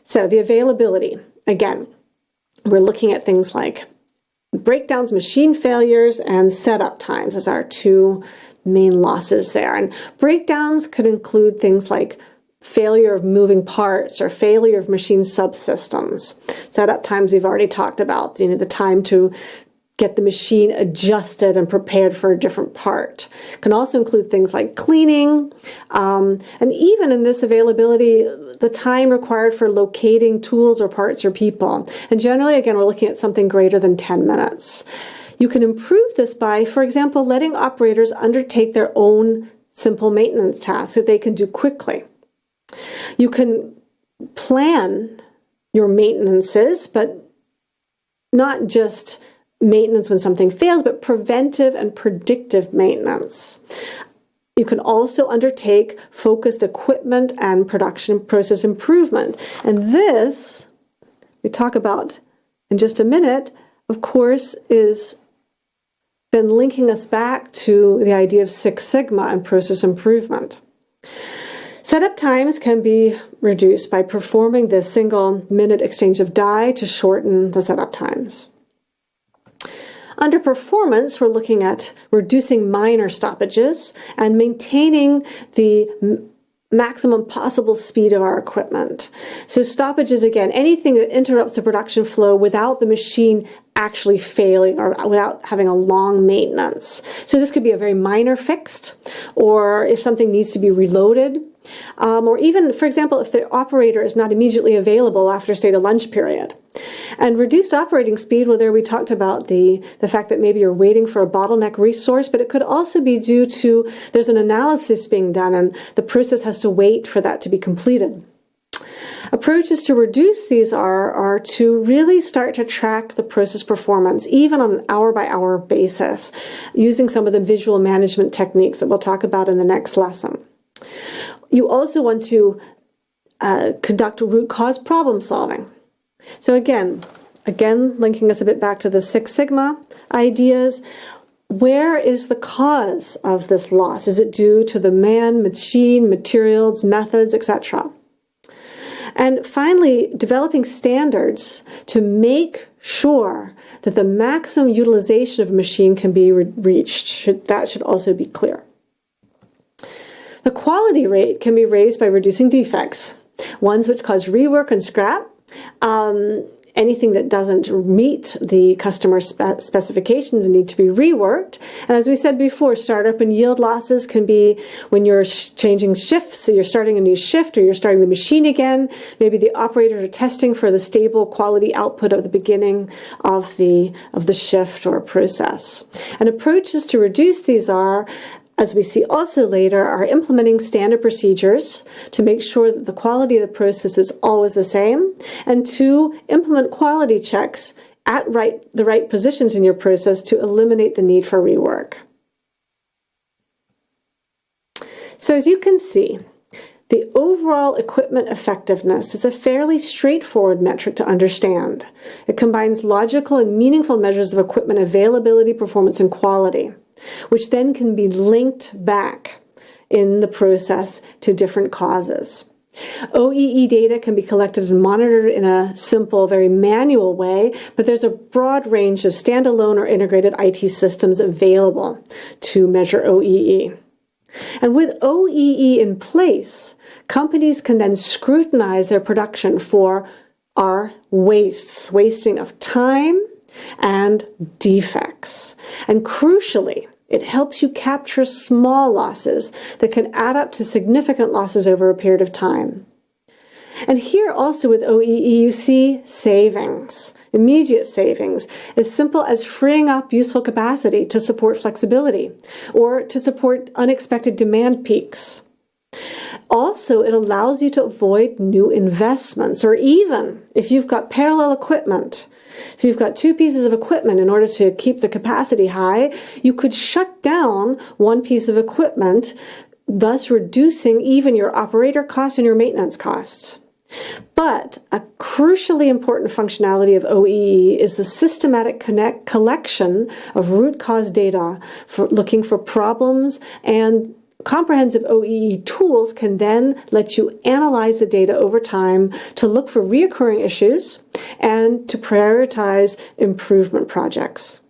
So the availability, again, we're looking at things like breakdowns, machine failures, and setup times as our two main losses there. And breakdowns could include things like failure of moving parts or failure of machine subsystems. Setup times we've already talked about, the time to get the machine adjusted and prepared for a different part. It can also include things like cleaning, and even in this availability, the time required for locating tools or parts or people. And generally, again, we're looking at something greater than 10 minutes. You can improve this by, for example, letting operators undertake their own simple maintenance tasks that they can do quickly. You can plan your maintenances, but not just maintenance when something fails, but preventive and predictive maintenance. You can also undertake focused equipment and production process improvement. And this, we talk about in just a minute, of course, is then linking us back to the idea of Six Sigma and process improvement. Setup times can be reduced by performing the single-minute exchange of die to shorten the setup times. Under performance, we're looking at reducing minor stoppages and maintaining the maximum possible speed of our equipment. So stoppages, again, anything that interrupts the production flow without the machine actually failing or without having a long maintenance. So this could be a very minor fix, or if something needs to be reloaded, or even, for example, if the operator is not immediately available after, say, the lunch period. And reduced operating speed, well, there we talked about the fact that maybe you're waiting for a bottleneck resource, but it could also be due to there's an analysis being done and the process has to wait for that to be completed. Approaches to reduce these are to really start to track the process performance, even on an hour-by-hour basis, using some of the visual management techniques that we'll talk about in the next lesson. You also want to conduct root cause problem solving. So again, linking us a bit back to the Six Sigma ideas, where is the cause of this loss? Is it due to the man, machine, materials, methods, etc.? And finally, developing standards to make sure that the maximum utilization of a machine can be reached. That should also be clear. The quality rate can be raised by reducing defects, ones which cause rework and scrap, anything that doesn't meet the customer specifications and need to be reworked. And as we said before, startup and yield losses can be when you're changing shifts, so you're starting a new shift or you're starting the machine again. Maybe the operators are testing for the stable quality output of the beginning of the shift or process. And approaches to reduce these are, as we see also later, are implementing standard procedures to make sure that the quality of the process is always the same, and to implement quality checks at the right positions in your process to eliminate the need for rework. So as you can see, the overall equipment effectiveness is a fairly straightforward metric to understand. It combines logical and meaningful measures of equipment availability, performance, and quality, which then can be linked back in the process to different causes. OEE data can be collected and monitored in a simple, very manual way, but there's a broad range of standalone or integrated IT systems available to measure OEE. And with OEE in place, companies can then scrutinize their production for our wasting of time and defects. And crucially, it helps you capture small losses that can add up to significant losses over a period of time. And here also with OEE, you see savings, immediate savings, as simple as freeing up useful capacity to support flexibility or to support unexpected demand peaks. Also, it allows you to avoid new investments, or even if you've got parallel equipment, if you've got two pieces of equipment in order to keep the capacity high, you could shut down one piece of equipment, thus reducing even your operator costs and your maintenance costs. But a crucially important functionality of OEE is the systematic collection of root cause data for looking for problems and comprehensive OEE tools can then let you analyze the data over time to look for reoccurring issues and to prioritize improvement projects.